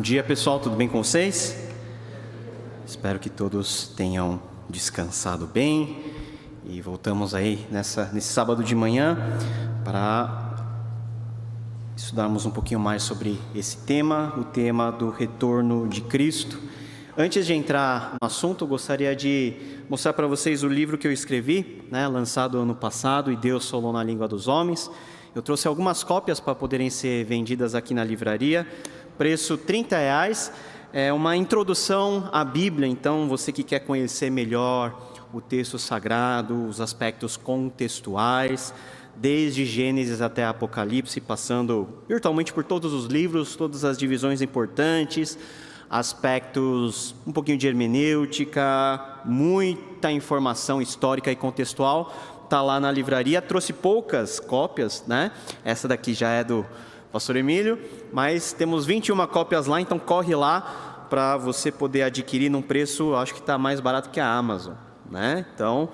Bom dia, pessoal, tudo bem com vocês? Espero que todos tenham descansado bem e voltamos aí nesse sábado de manhã para estudarmos um pouquinho mais sobre esse tema, o tema do retorno de Cristo. Antes de entrar no assunto, eu gostaria de mostrar para vocês o livro que eu escrevi, lançado ano passado, E Deus Falou na Língua dos Homens. Eu trouxe algumas cópias para poderem ser vendidas aqui na livraria, preço R$30, é uma introdução à Bíblia, então você que quer conhecer melhor o texto sagrado, os aspectos contextuais, desde Gênesis até Apocalipse, passando virtualmente por todos os livros, todas as divisões importantes, aspectos, um pouquinho de hermenêutica, muita informação histórica e contextual, está lá na livraria. Trouxe poucas cópias, Essa daqui já é do Pastor Emílio, mas temos 21 cópias lá, então corre lá para você poder adquirir num preço, acho que está mais barato que a Amazon, Então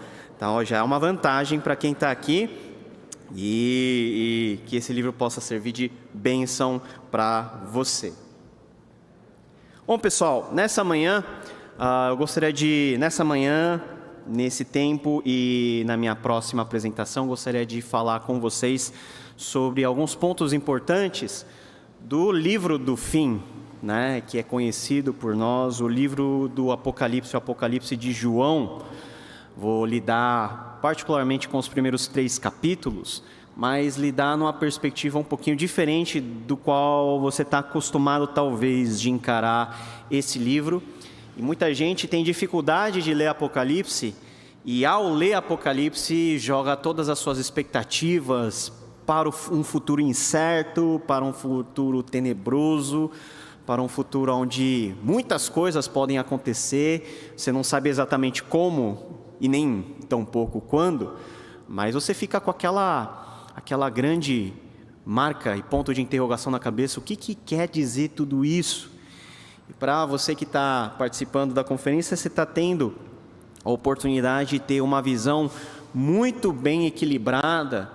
já é uma vantagem para quem está aqui e que esse livro possa servir de bênção para você. Bom, pessoal, nessa manhã, eu gostaria de, nesse tempo e na minha próxima apresentação, gostaria de falar com vocês sobre alguns pontos importantes do livro do fim, que é conhecido por nós, o livro do Apocalipse, o Apocalipse de João. Vou lidar particularmente com os primeiros 3 capítulos, mas lidar numa perspectiva um pouquinho diferente do qual você está acostumado talvez de encarar esse livro. E muita gente tem dificuldade de ler Apocalipse, e ao ler Apocalipse joga todas as suas expectativas para um futuro incerto, para um futuro tenebroso, para um futuro onde muitas coisas podem acontecer, você não sabe exatamente como e nem tão pouco quando, mas você fica com aquela grande marca e ponto de interrogação na cabeça. O que quer dizer tudo isso? E para você que está participando da conferência, você está tendo a oportunidade de ter uma visão muito bem equilibrada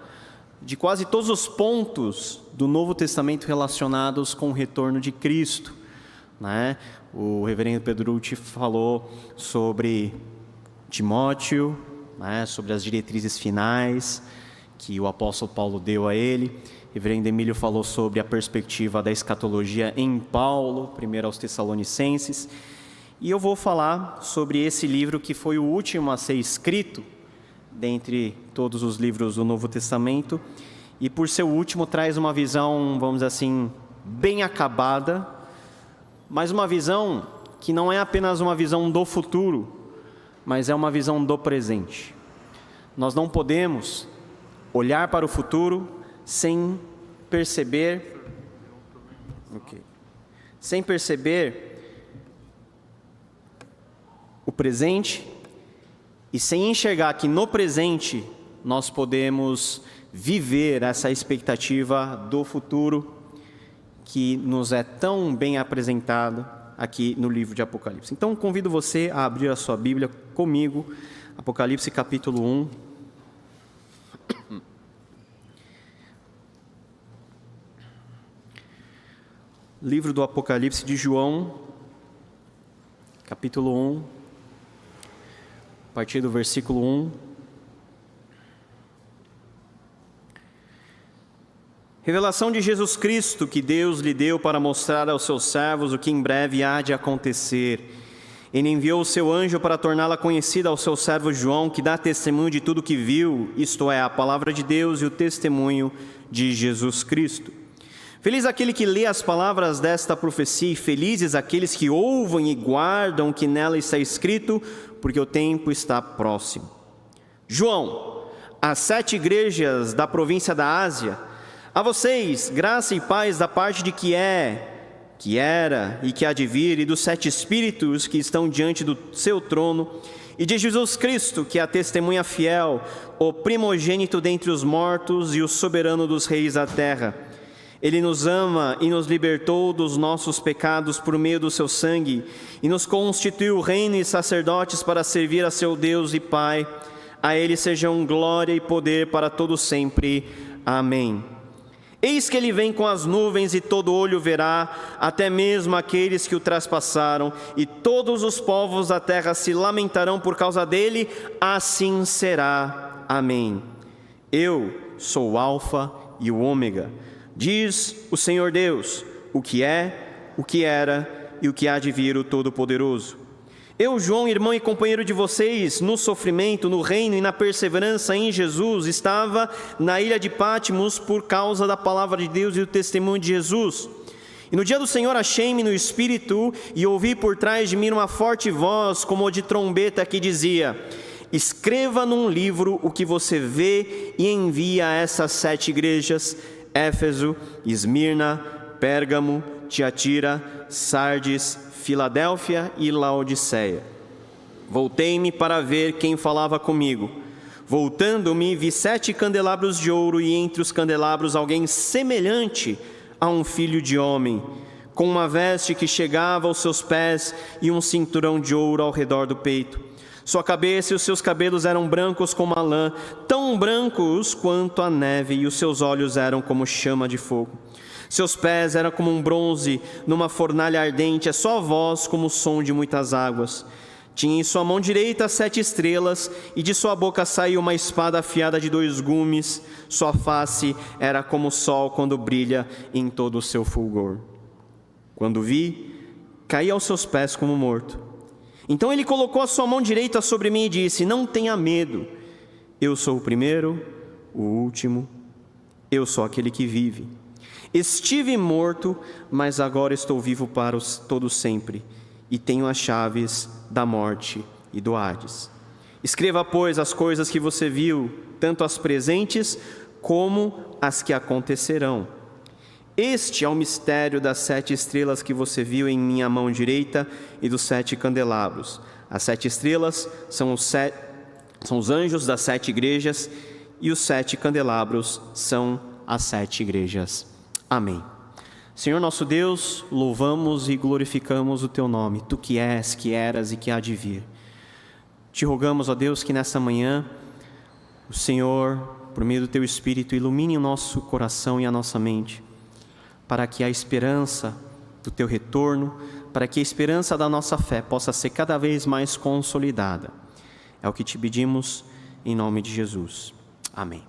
de quase todos os pontos do Novo Testamento relacionados com o retorno de Cristo, O reverendo Pedrucci falou sobre Timóteo, sobre as diretrizes finais que o apóstolo Paulo deu a ele. O reverendo Emílio falou sobre a perspectiva da escatologia em Paulo, primeiro aos Tessalonicenses. E eu vou falar sobre esse livro que foi o último a ser escrito dentre todos os livros do Novo Testamento, e por ser o último traz uma visão, vamos dizer assim, bem acabada, mas uma visão que não é apenas uma visão do futuro, mas é uma visão do presente. Nós não podemos olhar para o futuro sem perceber o presente, e sem enxergar que no presente nós podemos viver essa expectativa do futuro que nos é tão bem apresentado aqui no livro de Apocalipse. Então convido você a abrir a sua Bíblia comigo, Apocalipse capítulo 1. Livro do Apocalipse de João, capítulo 1, a partir do versículo 1. Revelação de Jesus Cristo que Deus lhe deu para mostrar aos seus servos o que em breve há de acontecer. Ele enviou o seu anjo para torná-la conhecida ao seu servo João, que dá testemunho de tudo que viu, isto é, a palavra de Deus e o testemunho de Jesus Cristo. Feliz aquele que lê as palavras desta profecia, e felizes aqueles que ouvem e guardam o que nela está escrito, porque o tempo está próximo. João, às 7 igrejas da província da Ásia, a vocês, graça e paz da parte de que era e que há de vir, e dos 7 Espíritos que estão diante do seu trono, e de Jesus Cristo, que é a testemunha fiel, o primogênito dentre os mortos e o soberano dos reis da terra. Ele nos ama e nos libertou dos nossos pecados por meio do seu sangue, e nos constituiu reino e sacerdotes para servir a seu Deus e Pai. A Ele sejam glória e poder para todo sempre. Amém. Eis que ele vem com as nuvens e todo olho verá, até mesmo aqueles que o traspassaram, e todos os povos da terra se lamentarão por causa dele, assim será. Amém. Eu sou o Alfa e o Ômega, diz o Senhor Deus, o que é, o que era e o que há de vir, o Todo-Poderoso. Eu, João, irmão e companheiro de vocês, no sofrimento, no reino e na perseverança em Jesus, estava na ilha de Patmos por causa da palavra de Deus e do testemunho de Jesus. E no dia do Senhor achei-me no Espírito e ouvi por trás de mim uma forte voz, como de trombeta, que dizia: escreva num livro o que você vê e envia a essas 7 igrejas: Éfeso, Esmirna, Pérgamo, Tiatira, Sardes, Filadélfia e Laodiceia. Voltei-me para ver quem falava comigo. Voltando-me, vi 7 candelabros de ouro, e entre os candelabros alguém semelhante a um filho de homem, com uma veste que chegava aos seus pés e um cinturão de ouro ao redor do peito. Sua cabeça e os seus cabelos eram brancos como a lã, tão brancos quanto a neve, e os seus olhos eram como chama de fogo. Seus pés eram como um bronze numa fornalha ardente, a sua voz como o som de muitas águas. Tinha em sua mão direita 7 estrelas, e de sua boca saía uma espada afiada de 2 gumes. Sua face era como o sol quando brilha em todo o seu fulgor. Quando vi, caí aos seus pés como morto. Então ele colocou a sua mão direita sobre mim e disse: não tenha medo, eu sou o primeiro, o último, eu sou aquele que vive. Estive morto, mas agora estou vivo para todo sempre, e tenho as chaves da morte e do Hades. Escreva, pois, as coisas que você viu, tanto as presentes como as que acontecerão. Este é o mistério das 7 estrelas que você viu em minha mão direita e dos 7 candelabros. As 7 estrelas são os anjos das 7 igrejas, e os 7 candelabros são as 7 igrejas. Amém. Senhor nosso Deus, louvamos e glorificamos o Teu nome, Tu que és, que eras e que há de vir. Te rogamos, ó Deus, que nessa manhã o Senhor, por meio do Teu Espírito, ilumine o nosso coração e a nossa mente, para que a esperança do Teu retorno, para que a esperança da nossa fé possa ser cada vez mais consolidada. É o que te pedimos em nome de Jesus. Amém.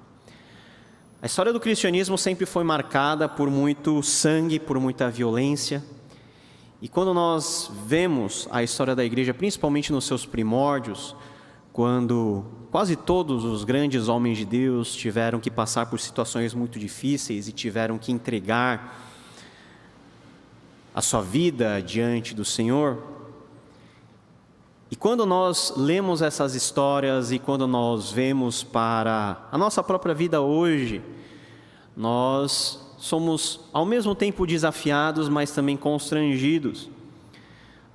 A história do cristianismo sempre foi marcada por muito sangue, por muita violência. E quando nós vemos a história da igreja, principalmente nos seus primórdios, quando quase todos os grandes homens de Deus tiveram que passar por situações muito difíceis e tiveram que entregar a sua vida diante do Senhor. E quando nós lemos essas histórias e quando nós vemos para a nossa própria vida hoje, nós somos ao mesmo tempo desafiados, mas também constrangidos.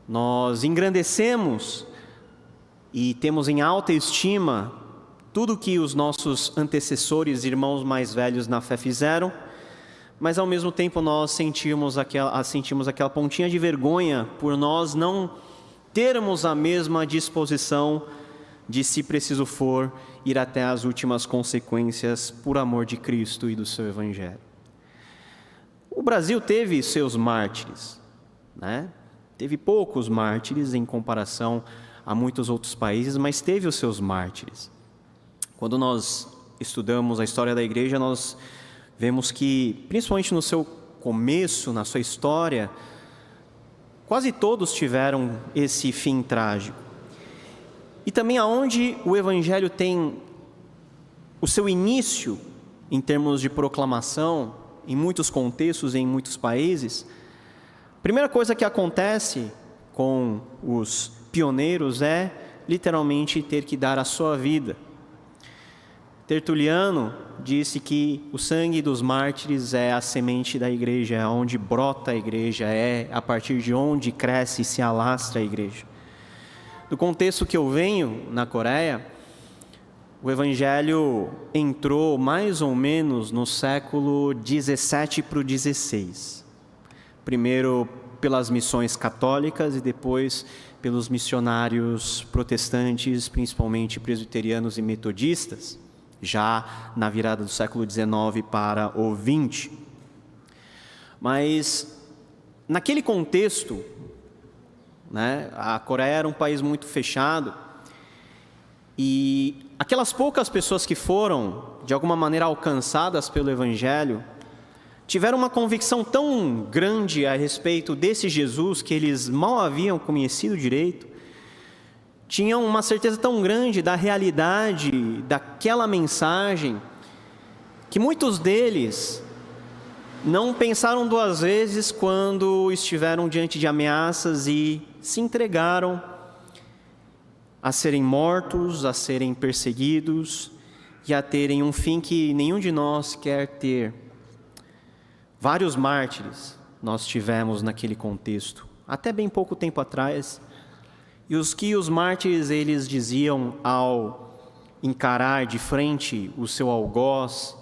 Nós engrandecemos e temos em alta estima tudo que os nossos antecessores, irmãos mais velhos na fé fizeram, mas ao mesmo tempo nós sentimos aquela pontinha de vergonha por nós não termos a mesma disposição de, se preciso for, ir até as últimas consequências por amor de Cristo e do seu Evangelho. O Brasil teve seus mártires, né? Teve poucos mártires em comparação a muitos outros países, mas teve os seus mártires. Quando nós estudamos a história da igreja, nós vemos que, principalmente no seu começo, na sua história, quase todos tiveram esse fim trágico. E também aonde o Evangelho tem o seu início, em termos de proclamação, em muitos contextos, em muitos países, a primeira coisa que acontece com os pioneiros é, literalmente, ter que dar a sua vida. Tertuliano disse que o sangue dos mártires é a semente da igreja, é onde brota a igreja, é a partir de onde cresce e se alastra a igreja. Do contexto que eu venho, na Coreia, o Evangelho entrou mais ou menos no século 17 para o 16. Primeiro pelas missões católicas e depois pelos missionários protestantes, principalmente presbiterianos e metodistas, já na virada do século 19 para o 20. Mas naquele contexto, né, a Coreia era um país muito fechado, e aquelas poucas pessoas que foram, de alguma maneira, alcançadas pelo Evangelho, tiveram uma convicção tão grande a respeito desse Jesus, que eles mal haviam conhecido direito, tinham uma certeza tão grande da realidade daquela mensagem, que muitos deles não pensaram duas vezes quando estiveram diante de ameaças e se entregaram a serem mortos, a serem perseguidos e a terem um fim que nenhum de nós quer ter. Vários mártires nós tivemos naquele contexto, até bem pouco tempo atrás, e os mártires eles diziam ao encarar de frente o seu algoz,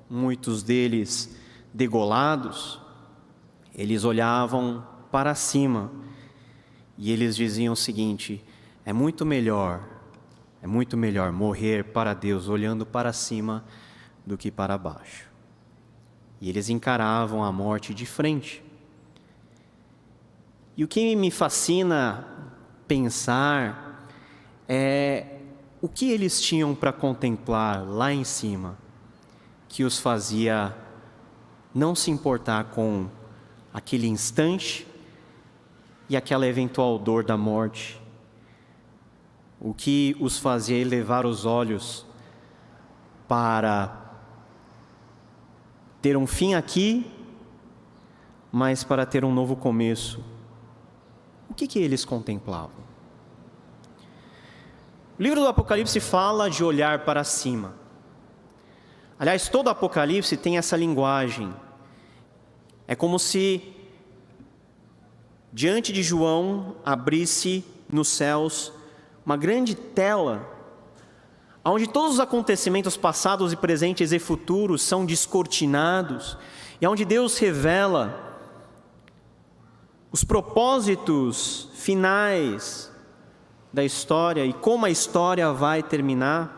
muitos deles degolados, eles olhavam para cima e eles diziam o seguinte: é muito melhor morrer para Deus olhando para cima do que para baixo. E eles encaravam a morte de frente. E o que me fascina pensar é o que eles tinham para contemplar lá em cima, que os fazia não se importar com aquele instante e aquela eventual dor da morte. O que os fazia elevar os olhos para ter um fim aqui, mas para ter um novo começo. O que eles contemplavam? O livro do Apocalipse fala de olhar para cima. Aliás, todo o Apocalipse tem essa linguagem. É como se diante de João abrisse nos céus uma grande tela, onde todos os acontecimentos passados e presentes e futuros são descortinados, e onde Deus revela os propósitos finais da história e como a história vai terminar,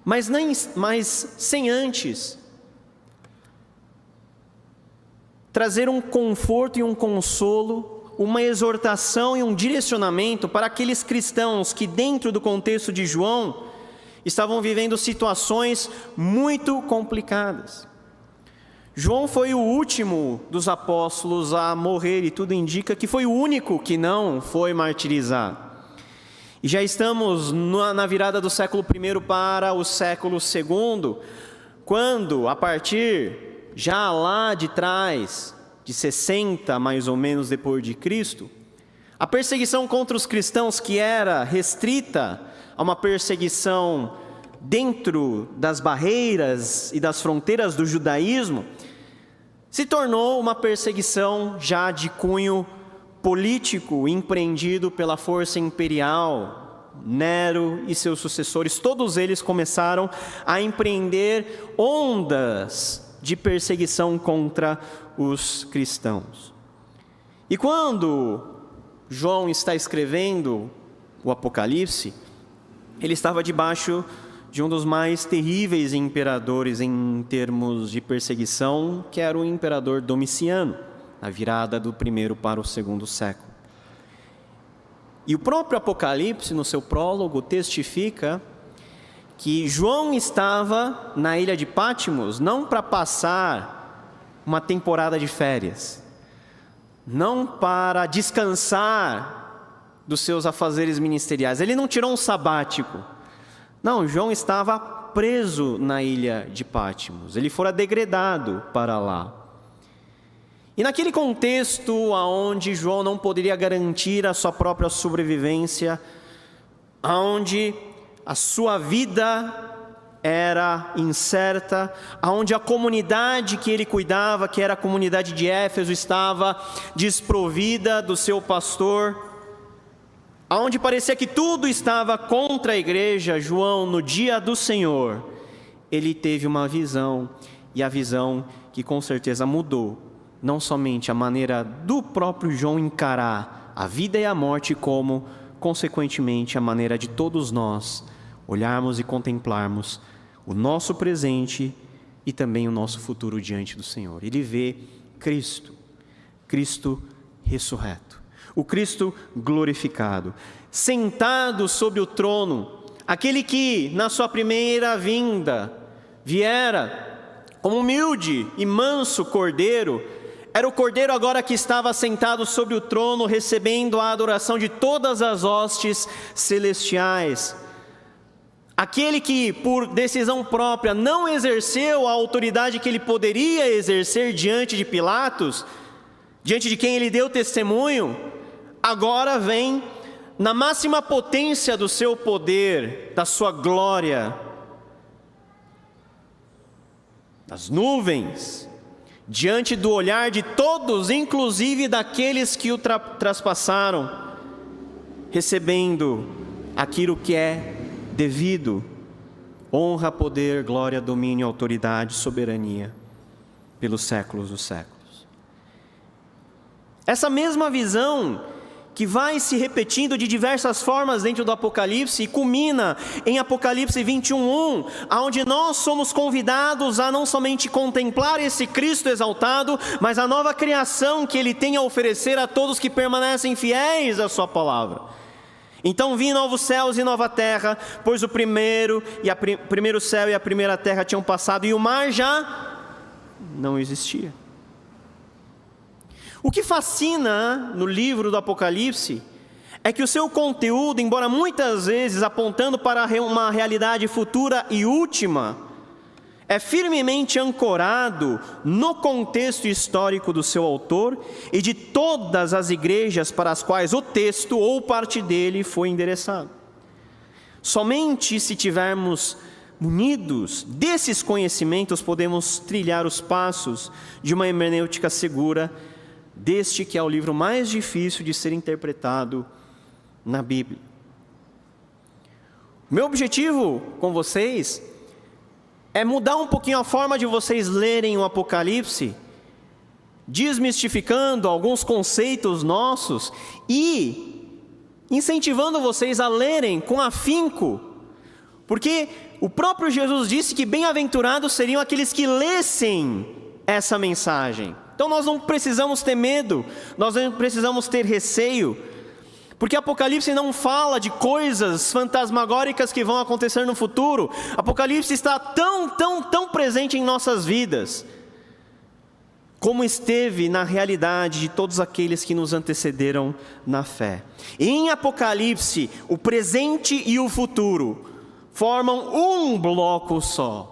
mas sem antes trazer um conforto e um consolo, uma exortação e um direcionamento para aqueles cristãos que, dentro do contexto de João, estavam vivendo situações muito complicadas. João foi o último dos apóstolos a morrer, e tudo indica que foi o único que não foi martirizado. E já estamos na virada do século I para o século II, quando, a partir já lá de trás, de 60 mais ou menos depois de Cristo, a perseguição contra os cristãos, que era restrita a uma perseguição dentro das barreiras e das fronteiras do judaísmo, se tornou uma perseguição já de cunho político, empreendido pela força imperial. Nero e seus sucessores, todos eles começaram a empreender ondas de perseguição contra os cristãos. E quando João está escrevendo o Apocalipse, ele estava debaixo de um dos mais terríveis imperadores em termos de perseguição, que era o imperador Domiciano, na virada do I para o II século. E o próprio Apocalipse, no seu prólogo, testifica que João estava na ilha de Patmos não para passar uma temporada de férias, não para descansar dos seus afazeres ministeriais. Ele não tirou um sabático. Não, João estava preso na ilha de Patmos. Ele fora degradado para lá. E naquele contexto onde João não poderia garantir a sua própria sobrevivência, onde a sua vida era incerta, onde a comunidade que ele cuidava, que era a comunidade de Éfeso, estava desprovida do seu pastor, onde parecia que tudo estava contra a igreja, João, no dia do Senhor, ele teve uma visão, e a visão que com certeza mudou não somente a maneira do próprio João encarar a vida e a morte, como, consequentemente, a maneira de todos nós olharmos e contemplarmos o nosso presente e também o nosso futuro diante do Senhor. Ele vê Cristo ressurreto, o Cristo glorificado, sentado sobre o trono, aquele que na sua primeira vinda viera como humilde e manso cordeiro, era o cordeiro agora que estava sentado sobre o trono, recebendo a adoração de todas as hostes celestiais. Aquele que, por decisão própria, não exerceu a autoridade que ele poderia exercer diante de Pilatos, diante de quem ele deu testemunho, agora vem na máxima potência do seu poder, da sua glória, das nuvens, diante do olhar de todos, inclusive daqueles que o traspassaram, recebendo aquilo que é devido: honra, poder, glória, domínio, autoridade, soberania, pelos séculos dos séculos. Essa mesma visão que vai se repetindo de diversas formas dentro do Apocalipse e culmina em Apocalipse 21:1, onde nós somos convidados a não somente contemplar esse Cristo exaltado, mas a nova criação que Ele tem a oferecer a todos que permanecem fiéis à sua palavra. Então vi novos céus e nova terra, pois o primeiro céu e a primeira terra tinham passado e o mar já não existia. O que fascina no livro do Apocalipse é que o seu conteúdo, embora muitas vezes apontando para uma realidade futura e última, é firmemente ancorado no contexto histórico do seu autor e de todas as igrejas para as quais o texto ou parte dele foi endereçado. Somente se tivermos munidos desses conhecimentos podemos trilhar os passos de uma hermenêutica segura deste que é o livro mais difícil de ser interpretado na Bíblia. Meu objetivo com vocês é mudar um pouquinho a forma de vocês lerem o Apocalipse, desmistificando alguns conceitos nossos e incentivando vocês a lerem com afinco, porque o próprio Jesus disse que bem-aventurados seriam aqueles que lessem essa mensagem. Então nós não precisamos ter medo, nós não precisamos ter receio, porque Apocalipse não fala de coisas fantasmagóricas que vão acontecer no futuro. Apocalipse está tão presente em nossas vidas, como esteve na realidade de todos aqueles que nos antecederam na fé. Em Apocalipse, o presente e o futuro formam um bloco só.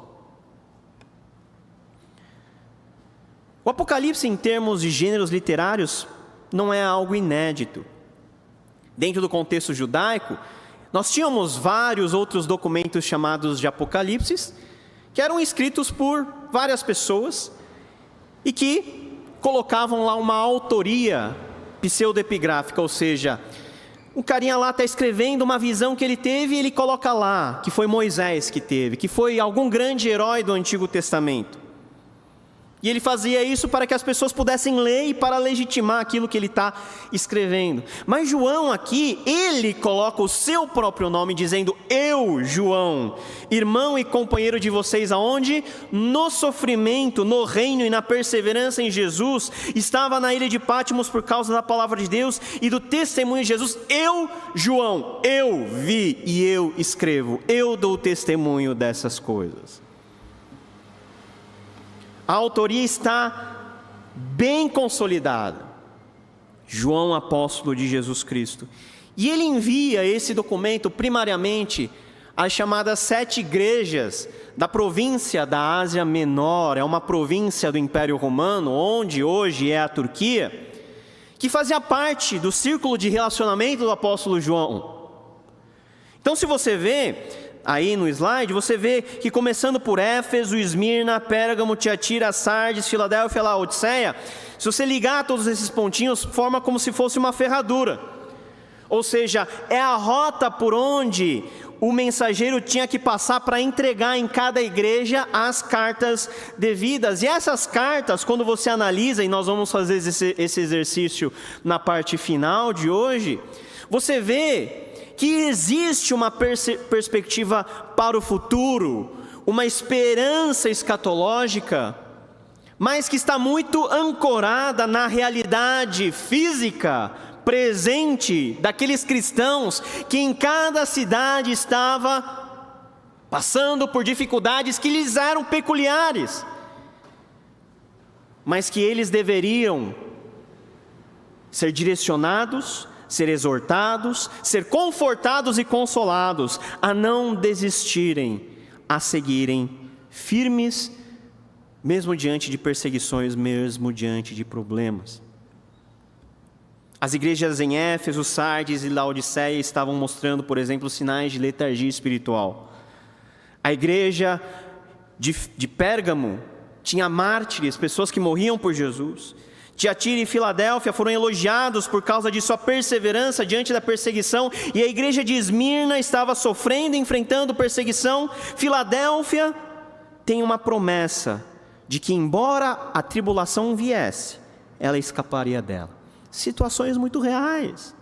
O Apocalipse, em termos de gêneros literários, não é algo inédito. Dentro do contexto judaico, nós tínhamos vários outros documentos chamados de Apocalipses, que eram escritos por várias pessoas e que colocavam lá uma autoria pseudoepigráfica, ou seja, o carinha lá está escrevendo uma visão que ele teve e ele coloca lá, que foi Moisés que teve, que foi algum grande herói do Antigo Testamento. E ele fazia isso para que as pessoas pudessem ler e para legitimar aquilo que ele está escrevendo. Mas João aqui, ele coloca o seu próprio nome dizendo: eu, João, irmão e companheiro de vocês, aonde? No sofrimento, no reino e na perseverança em Jesus, estava na ilha de Patmos por causa da palavra de Deus e do testemunho de Jesus. Eu, João, eu vi e eu escrevo, eu dou testemunho dessas coisas. A autoria está bem consolidada. João, apóstolo de Jesus Cristo. E ele envia esse documento primariamente às chamadas 7 igrejas da província da Ásia Menor. É uma província do Império Romano, onde hoje é a Turquia, que fazia parte do círculo de relacionamento do apóstolo João. Então, se você vê aí no slide, você vê que começando por Éfeso, Esmirna, Pérgamo, Tiatira, Sardes, Filadélfia, Laodiceia, se você ligar todos esses pontinhos, forma como se fosse uma ferradura. Ou seja, é a rota por onde o mensageiro tinha que passar para entregar em cada igreja as cartas devidas. E essas cartas, quando você analisa, e nós vamos fazer esse exercício na parte final de hoje, você vê que existe uma perspectiva para o futuro, uma esperança escatológica, mas que está muito ancorada na realidade física, presente daqueles cristãos que em cada cidade estava passando por dificuldades que lhes eram peculiares, mas que eles deveriam ser direcionados, ser exortados, ser confortados e consolados a não desistirem, a seguirem firmes, mesmo diante de perseguições, mesmo diante de problemas. As igrejas em Éfeso, Sardes e Laodiceia estavam mostrando, por exemplo, sinais de letargia espiritual. A igreja de Pérgamo tinha mártires, pessoas que morriam por Jesus. Tiatira e Filadélfia foram elogiados por causa de sua perseverança diante da perseguição, e a igreja de Esmirna estava sofrendo e enfrentando perseguição. Filadélfia tem uma promessa de que, embora a tribulação viesse, ela escaparia dela. Situações muito reais,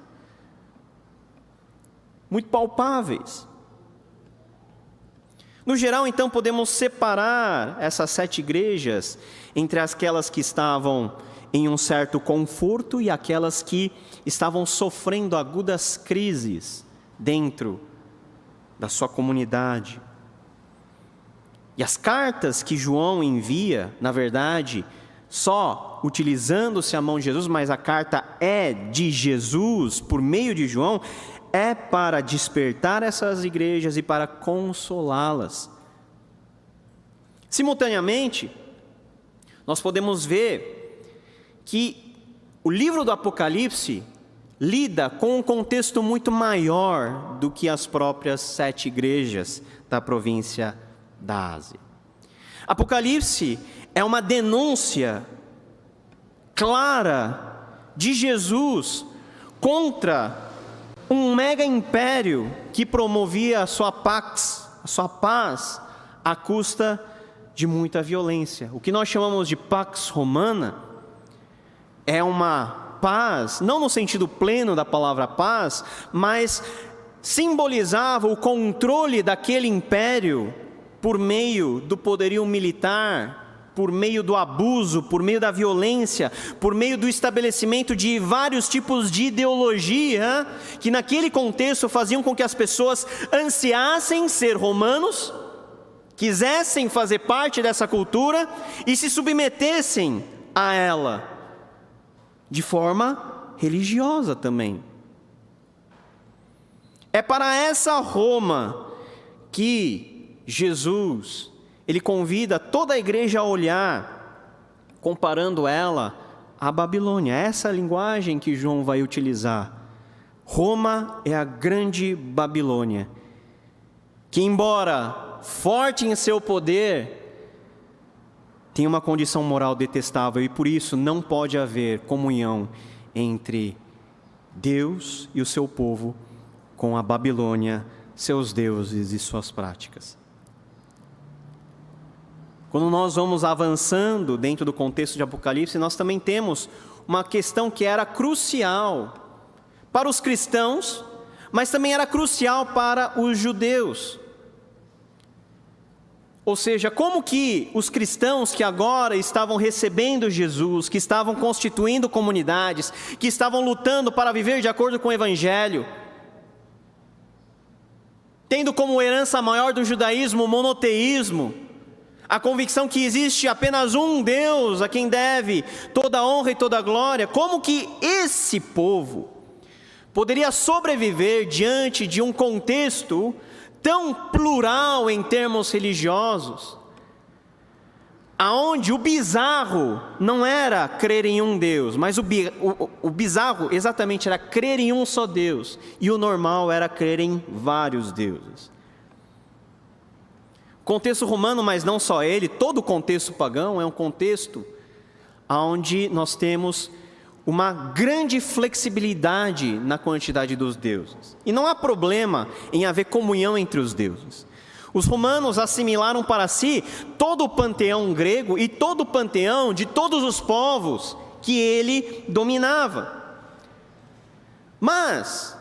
muito palpáveis. No geral, então, podemos separar essas 7 igrejas entre aquelas que estavam em um certo conforto e aquelas que estavam sofrendo agudas crises dentro da sua comunidade. E as cartas que João envia, na verdade, só utilizando-se a mão de Jesus, mas a carta é de Jesus, por meio de João, é para despertar essas igrejas e para consolá-las. Simultaneamente, nós podemos ver que o livro do Apocalipse lida com um contexto muito maior do que as próprias 7 igrejas da província da Ásia. Apocalipse é uma denúncia clara de Jesus contra um mega império que promovia a sua paz à custa de muita violência. O que nós chamamos de Pax Romana é uma paz, não no sentido pleno da palavra paz, mas simbolizava o controle daquele império por meio do poderio militar, por meio do abuso, por meio da violência, por meio do estabelecimento de vários tipos de ideologia, que naquele contexto faziam com que as pessoas ansiassem ser romanos, quisessem fazer parte dessa cultura e se submetessem a ela, de forma religiosa também. É para essa Roma que Jesus, ele convida toda a igreja a olhar, comparando ela à Babilônia. Essa é a linguagem que João vai utilizar. Roma é a grande Babilônia, que embora forte em seu poder, tem uma condição moral detestável e por isso não pode haver comunhão entre Deus e o seu povo com a Babilônia, seus deuses e suas práticas. Quando nós vamos avançando dentro do contexto de Apocalipse, nós também temos uma questão que era crucial para os cristãos, mas também era crucial para os judeus. Ou seja, como que os cristãos que agora estavam recebendo Jesus, que estavam constituindo comunidades, que estavam lutando para viver de acordo com o Evangelho, tendo como herança maior do judaísmo o monoteísmo, a convicção que existe apenas um Deus a quem deve toda a honra e toda a glória, como que esse povo poderia sobreviver diante de um contexto tão plural em termos religiosos, aonde o bizarro não era crer em um Deus, mas o bizarro exatamente era crer em um só Deus, e o normal era crer em vários deuses. O contexto romano, mas não só ele, todo o contexto pagão é um contexto onde nós temos uma grande flexibilidade na quantidade dos deuses. E não há problema em haver comunhão entre os deuses. Os romanos assimilaram para si todo o panteão grego e todo o panteão de todos os povos que ele dominava. Mas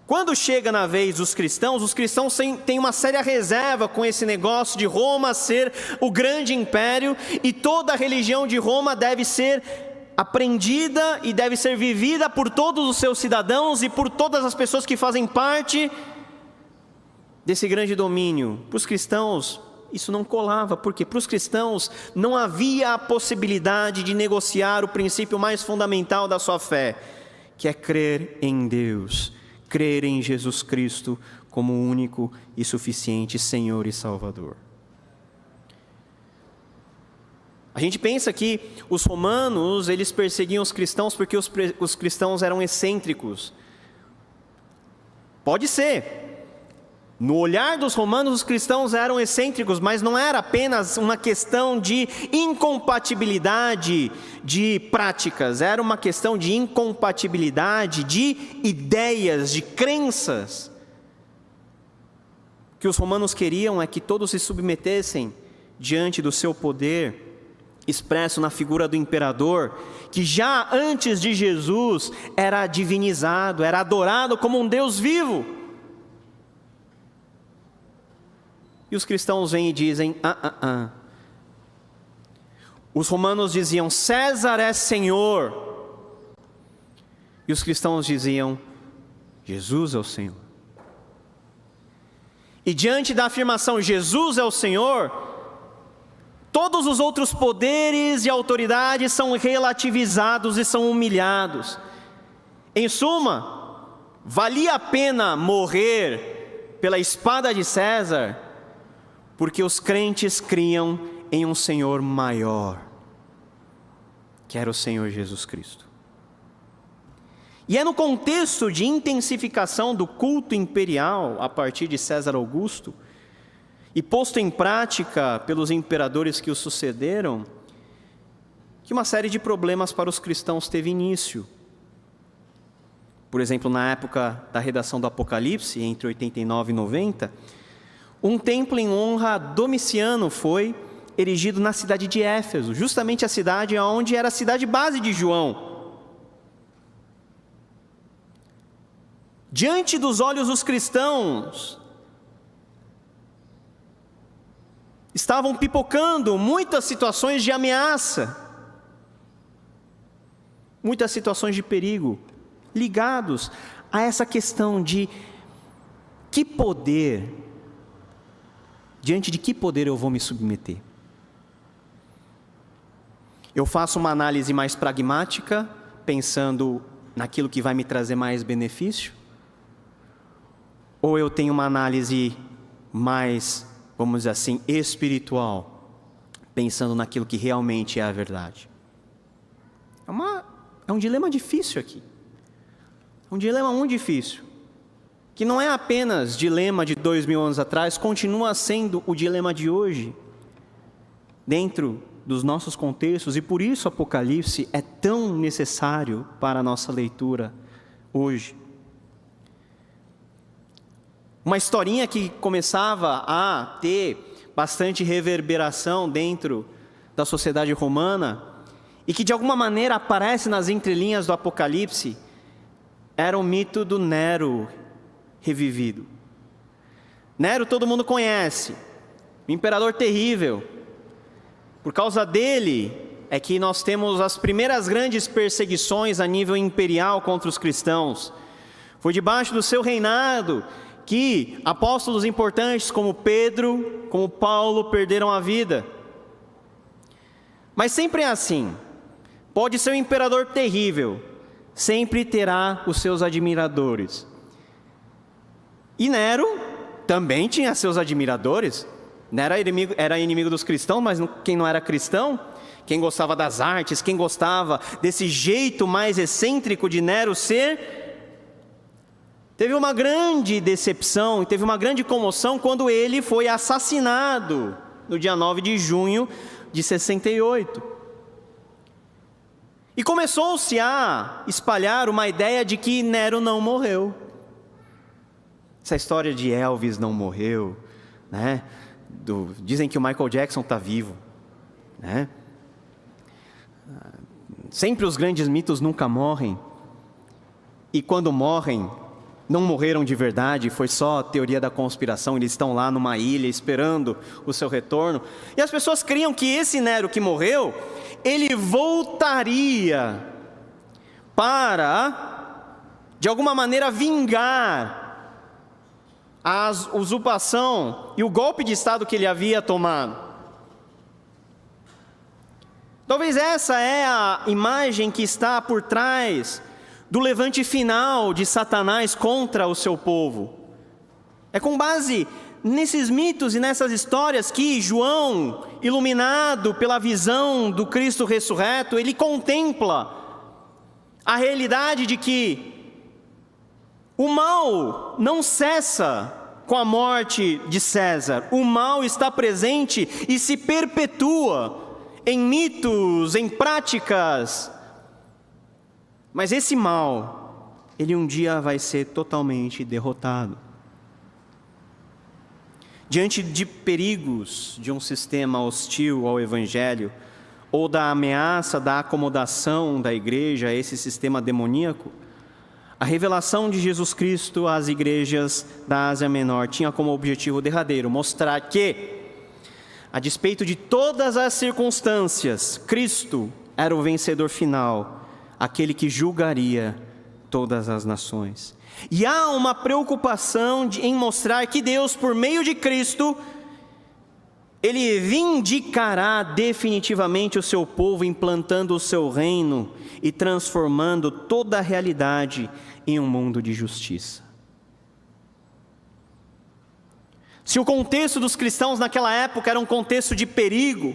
Quando chega na vez dos cristãos, os cristãos têm uma séria reserva com esse negócio de Roma ser o grande império, e toda a religião de Roma deve ser aprendida e deve ser vivida por todos os seus cidadãos e por todas as pessoas que fazem parte desse grande domínio. Para os cristãos, isso não colava, porque para os cristãos não havia a possibilidade de negociar o princípio mais fundamental da sua fé, que é crer em Deus, crer em Jesus Cristo como o único e suficiente Senhor e Salvador. A gente pensa que os romanos, eles perseguiam os cristãos porque os cristãos eram excêntricos. Pode ser. No olhar dos romanos, os cristãos eram excêntricos, mas não era apenas uma questão de incompatibilidade de práticas, era uma questão de incompatibilidade de ideias, de crenças. O que os romanos queriam é que todos se submetessem diante do seu poder, expresso na figura do imperador, que já antes de Jesus era divinizado, era adorado como um Deus vivo. E os cristãos vêm e dizem, Os romanos diziam, César é Senhor. E os cristãos diziam, Jesus é o Senhor. E diante da afirmação, Jesus é o Senhor, todos os outros poderes e autoridades são relativizados e são humilhados. Em suma, valia a pena morrer pela espada de César, porque os crentes criam em um Senhor maior, que era o Senhor Jesus Cristo. E é no contexto de intensificação do culto imperial a partir de César Augusto, e posto em prática pelos imperadores que o sucederam, que uma série de problemas para os cristãos teve início. Por exemplo, na época da redação do Apocalipse, entre 89 e 90, um templo em honra a Domiciano foi erigido na cidade de Éfeso, justamente a cidade onde era a cidade base de João. Diante dos olhos dos cristãos, estavam pipocando muitas situações de ameaça, muitas situações de perigo, ligados a essa questão de que poder, diante de que poder eu vou me submeter? Eu faço uma análise mais pragmática, pensando naquilo que vai me trazer mais benefício? Ou eu tenho uma análise mais, vamos dizer assim, espiritual, pensando naquilo que realmente é a verdade? É um dilema difícil aqui. É um dilema muito difícil, que não é apenas dilema de 2000 anos atrás, continua sendo o dilema de hoje, dentro dos nossos contextos, e por isso o Apocalipse é tão necessário para a nossa leitura hoje. Uma historinha que começava a ter bastante reverberação dentro da sociedade romana, e que de alguma maneira aparece nas entrelinhas do Apocalipse, era o mito do Nero revivido. Nero todo mundo conhece, um imperador terrível. Por causa dele é que nós temos as primeiras grandes perseguições a nível imperial contra os cristãos. Foi debaixo do seu reinado que apóstolos importantes como Pedro, como Paulo perderam a vida. Mas sempre é assim. Pode ser um imperador terrível, sempre terá os seus admiradores. E Nero também tinha seus admiradores. Nero era inimigo dos cristãos, mas quem não era cristão, quem gostava das artes, quem gostava desse jeito mais excêntrico de Nero ser, teve uma grande decepção, teve uma grande comoção quando ele foi assassinado no dia 9 de junho de 68. E começou-se a espalhar uma ideia de que Nero não morreu. Essa história de Elvis não morreu, né? Dizem que o Michael Jackson está vivo, né? Sempre os grandes mitos nunca morrem. E quando morrem, não morreram de verdade, foi só teoria da conspiração, eles estão lá numa ilha esperando o seu retorno. E as pessoas criam que esse Nero que morreu, ele voltaria para, de alguma maneira, vingar a usurpação e o golpe de Estado que ele havia tomado. Talvez essa é a imagem que está por trás do levante final de Satanás contra o seu povo. É com base nesses mitos e nessas histórias que João, iluminado pela visão do Cristo ressurreto, ele contempla a realidade de que o mal não cessa com a morte de César. O mal está presente e se perpetua em mitos, em práticas. Mas esse mal, ele um dia vai ser totalmente derrotado. Diante de perigos de um sistema hostil ao Evangelho, ou da ameaça da acomodação da igreja a esse sistema demoníaco, a revelação de Jesus Cristo às igrejas da Ásia Menor tinha como objetivo derradeiro mostrar que, a despeito de todas as circunstâncias, Cristo era o vencedor final, aquele que julgaria todas as nações. E há uma preocupação em mostrar que Deus, por meio de Cristo, Ele vindicará definitivamente o seu povo, implantando o seu reino e transformando toda a realidade em um mundo de justiça. Se o contexto dos cristãos naquela época era um contexto de perigo,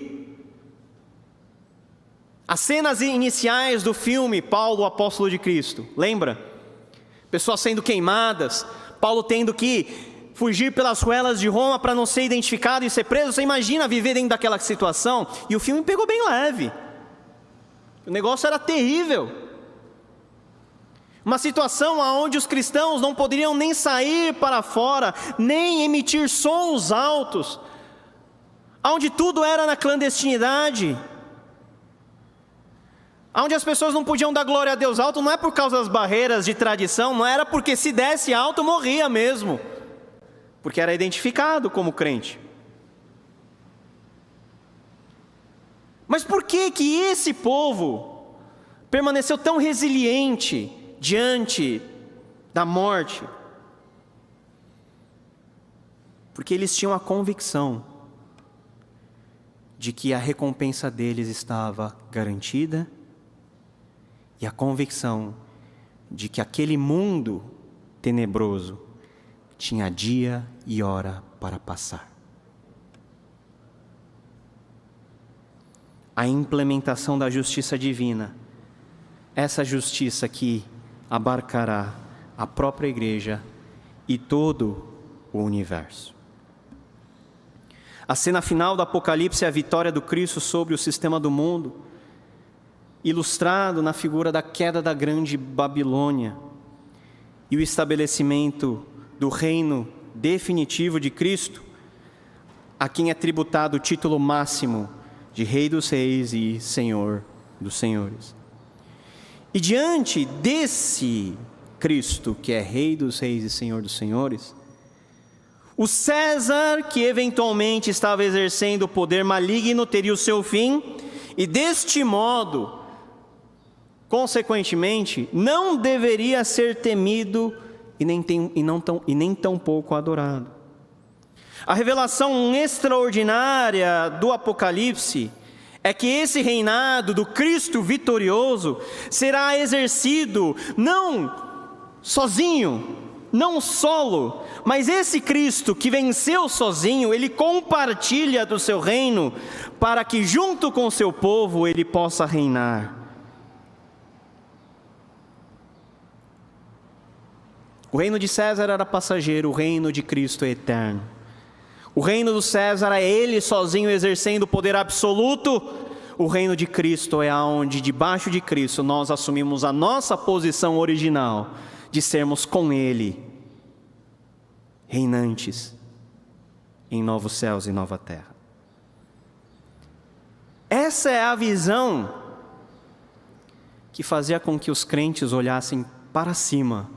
as cenas iniciais do filme Paulo, o apóstolo de Cristo, lembra? Pessoas sendo queimadas, Paulo tendo que fugir pelas ruelas de Roma para não ser identificado e ser preso. Você imagina viver dentro daquela situação? E o filme pegou bem leve. O negócio era terrível. Uma situação onde os cristãos não poderiam nem sair para fora, nem emitir sons altos, onde tudo era na clandestinidade, onde as pessoas não podiam dar glória a Deus alto, não é por causa das barreiras de tradição, não era porque se desse alto morria mesmo, porque era identificado como crente. Mas por que que esse povo permaneceu tão resiliente diante da morte? Porque eles tinham a convicção de que a recompensa deles estava garantida e a convicção de que aquele mundo tenebroso tinha dia e hora para passar. A implementação da justiça divina, essa justiça que abarcará a própria igreja e todo o universo. A cena final do Apocalipse é a vitória do Cristo sobre o sistema do mundo, ilustrado na figura da queda da grande Babilônia e o estabelecimento do reino definitivo de Cristo, a quem é tributado o título máximo de Rei dos Reis e Senhor dos Senhores. E diante desse Cristo, que é Rei dos Reis e Senhor dos Senhores, o César, que eventualmente estava exercendo o poder maligno, teria o seu fim, e deste modo, consequentemente, não deveria ser temido e nem tão pouco adorado. A revelação extraordinária do Apocalipse é que esse reinado do Cristo vitorioso será exercido não sozinho, não solo, mas esse Cristo que venceu sozinho, ele compartilha do seu reino para que junto com o seu povo ele possa reinar. O reino de César era passageiro, o reino de Cristo é eterno. O reino do César é ele sozinho exercendo o poder absoluto. O reino de Cristo é aonde, debaixo de Cristo, nós assumimos a nossa posição original de sermos com ele reinantes em novos céus e nova terra. Essa é a visão que fazia com que os crentes olhassem para cima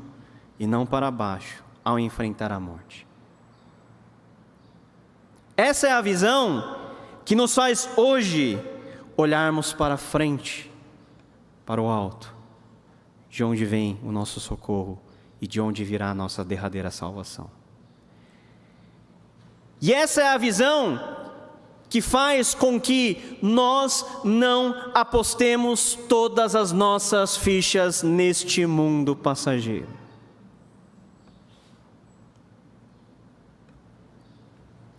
e não para baixo ao enfrentar a morte. Essa é a visão que nos faz hoje olharmos para frente, para o alto, de onde vem o nosso socorro e de onde virá a nossa derradeira salvação. E essa é a visão que faz com que nós não apostemos todas as nossas fichas neste mundo passageiro.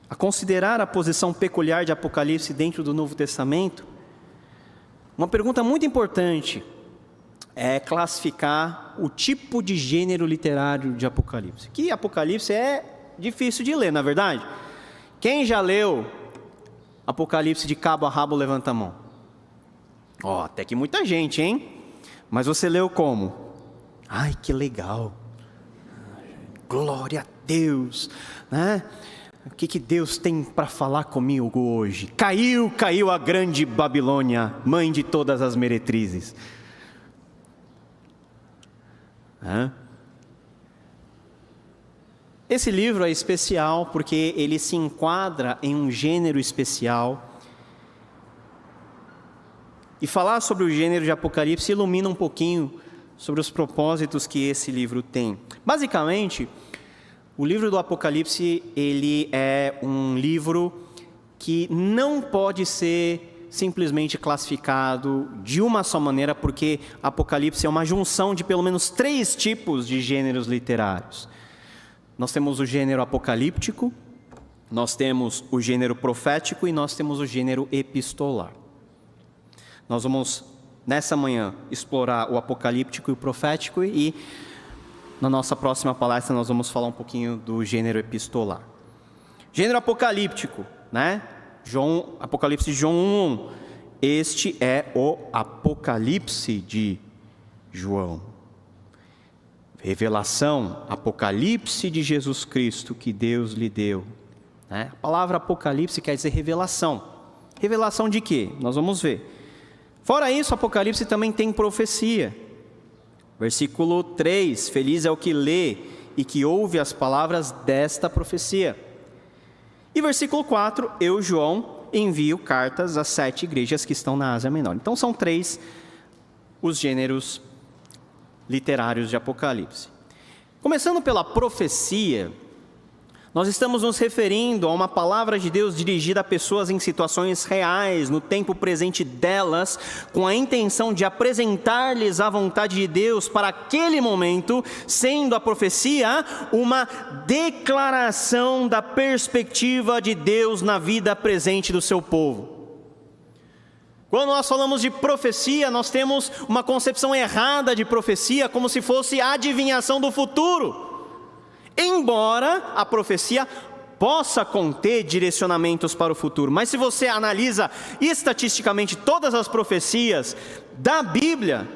A considerar a posição peculiar de Apocalipse dentro do Novo Testamento, uma pergunta muito importante é classificar o tipo de gênero literário de Apocalipse. Que Apocalipse é difícil de ler, na verdade. Quem já leu Apocalipse de cabo a rabo, levanta a mão. Até que muita gente, hein? Mas você leu como? Ai, que legal. Glória a Deus, né? O que Deus tem para falar comigo hoje? Caiu a grande Babilônia, mãe de todas as meretrizes. Esse livro é especial porque ele se enquadra em um gênero especial. E falar sobre o gênero de Apocalipse ilumina um pouquinho sobre os propósitos que esse livro tem. Basicamente, o livro do Apocalipse, ele é um livro que não pode ser simplesmente classificado de uma só maneira, porque Apocalipse é uma junção de pelo menos 3 tipos de gêneros literários. Nós temos o gênero apocalíptico, nós temos o gênero profético e nós temos o gênero epistolar. Nós vamos, nessa manhã, explorar o apocalíptico e o profético e na nossa próxima palestra nós vamos falar um pouquinho do gênero epistolar. Gênero apocalíptico, né? Apocalipse de João 1. Este é o Apocalipse de João. Revelação, Apocalipse de Jesus Cristo que Deus lhe deu. A palavra Apocalipse quer dizer revelação. Revelação de quê? Nós vamos ver. Fora isso, Apocalipse também tem profecia. Versículo 3, feliz é o que lê e que ouve as palavras desta profecia. E versículo 4, eu, João, envio cartas às 7 igrejas que estão na Ásia Menor. Então são 3 os gêneros literários de Apocalipse. Começando pela profecia, nós estamos nos referindo a uma palavra de Deus dirigida a pessoas em situações reais, no tempo presente delas, com a intenção de apresentar-lhes a vontade de Deus para aquele momento, sendo a profecia uma declaração da perspectiva de Deus na vida presente do seu povo. Quando nós falamos de profecia, nós temos uma concepção errada de profecia, como se fosse a adivinhação do futuro. Embora a profecia possa conter direcionamentos para o futuro, mas se você analisa estatisticamente todas as profecias da Bíblia,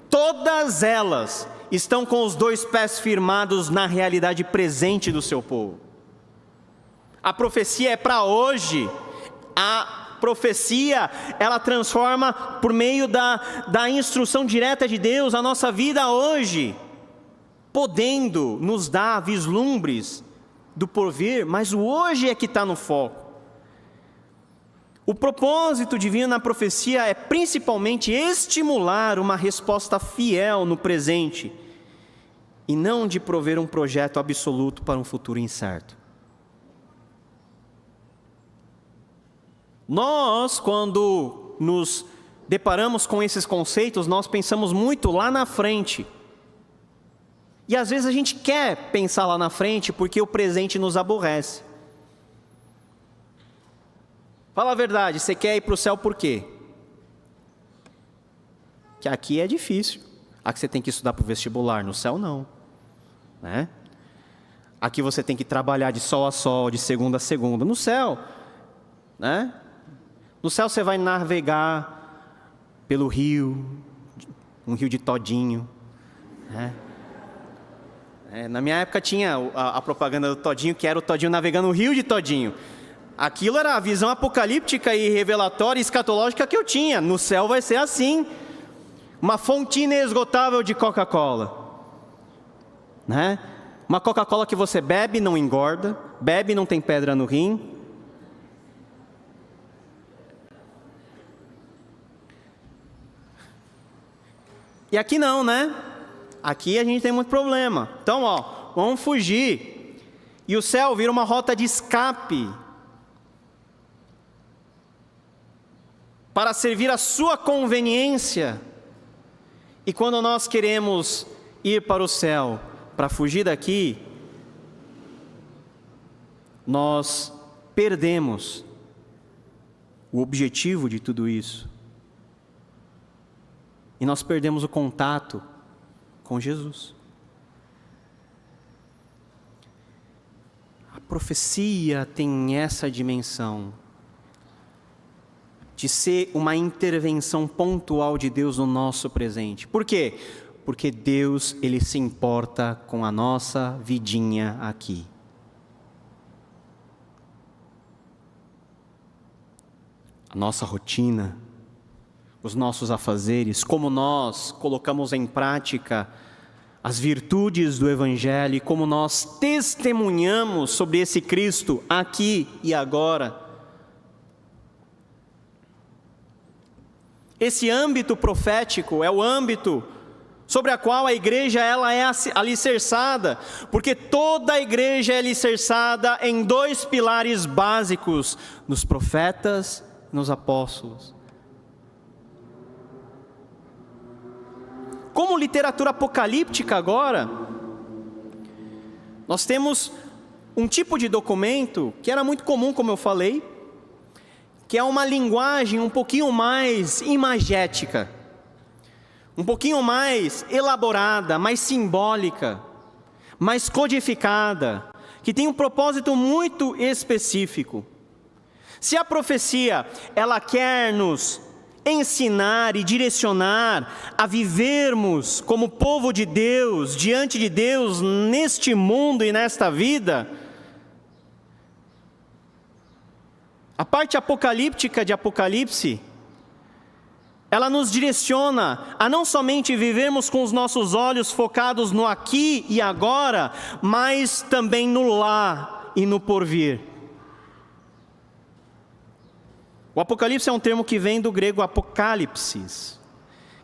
todas elas estão com os 2 pés firmados na realidade presente do seu povo. A profecia é para hoje. A profecia, ela transforma por meio da instrução direta de Deus a nossa vida hoje, podendo nos dar vislumbres do porvir, mas o hoje é que está no foco. O propósito divino na profecia é principalmente estimular uma resposta fiel no presente, e não de prover um projeto absoluto para um futuro incerto. Nós, quando nos deparamos com esses conceitos, nós pensamos muito lá na frente. E às vezes a gente quer pensar lá na frente porque o presente nos aborrece. Fala a verdade, você quer ir para o céu por quê? Que aqui é difícil. Aqui você tem que estudar para o vestibular, no céu não. Né? Aqui você tem que trabalhar de sol a sol, de segunda a segunda. No céu, né? No céu você vai navegar pelo rio, um rio de todinho, né? Na minha época tinha a propaganda do todinho, que era o todinho navegando no rio de todinho. Aquilo era a visão apocalíptica e revelatória e escatológica que eu tinha. No céu vai ser assim, uma fonte inesgotável de Coca-Cola. né? Uma Coca-Cola que você bebe não engorda, bebe não tem pedra no rim. E aqui não, né? Aqui a gente tem muito problema. Então, vamos fugir. E o céu vira uma rota de escape para servir a sua conveniência. E quando nós queremos ir para o céu, para fugir daqui, nós perdemos o objetivo de tudo isso. E nós perdemos o contato com Jesus. A profecia tem essa dimensão de ser uma intervenção pontual de Deus no nosso presente. Por quê? Porque Deus, Ele se importa com a nossa vidinha aqui. A nossa rotina, os nossos afazeres, como nós colocamos em prática as virtudes do Evangelho e como nós testemunhamos sobre esse Cristo aqui e agora. Esse âmbito profético é o âmbito sobre a qual a igreja ela é alicerçada, porque toda a igreja é alicerçada em dois pilares básicos, nos profetas e nos apóstolos. Como literatura apocalíptica agora, nós temos um tipo de documento que era muito comum, como eu falei, que é uma linguagem um pouquinho mais imagética, um pouquinho mais elaborada, mais simbólica, mais codificada, que tem um propósito muito específico. Se a profecia, ela quer nos ensinar e direcionar a vivermos como povo de Deus, diante de Deus, neste mundo e nesta vida, a parte apocalíptica de Apocalipse, ela nos direciona a não somente vivermos com os nossos olhos focados no aqui e agora, mas também no lá e no porvir. O Apocalipse é um termo que vem do grego apocalipsis,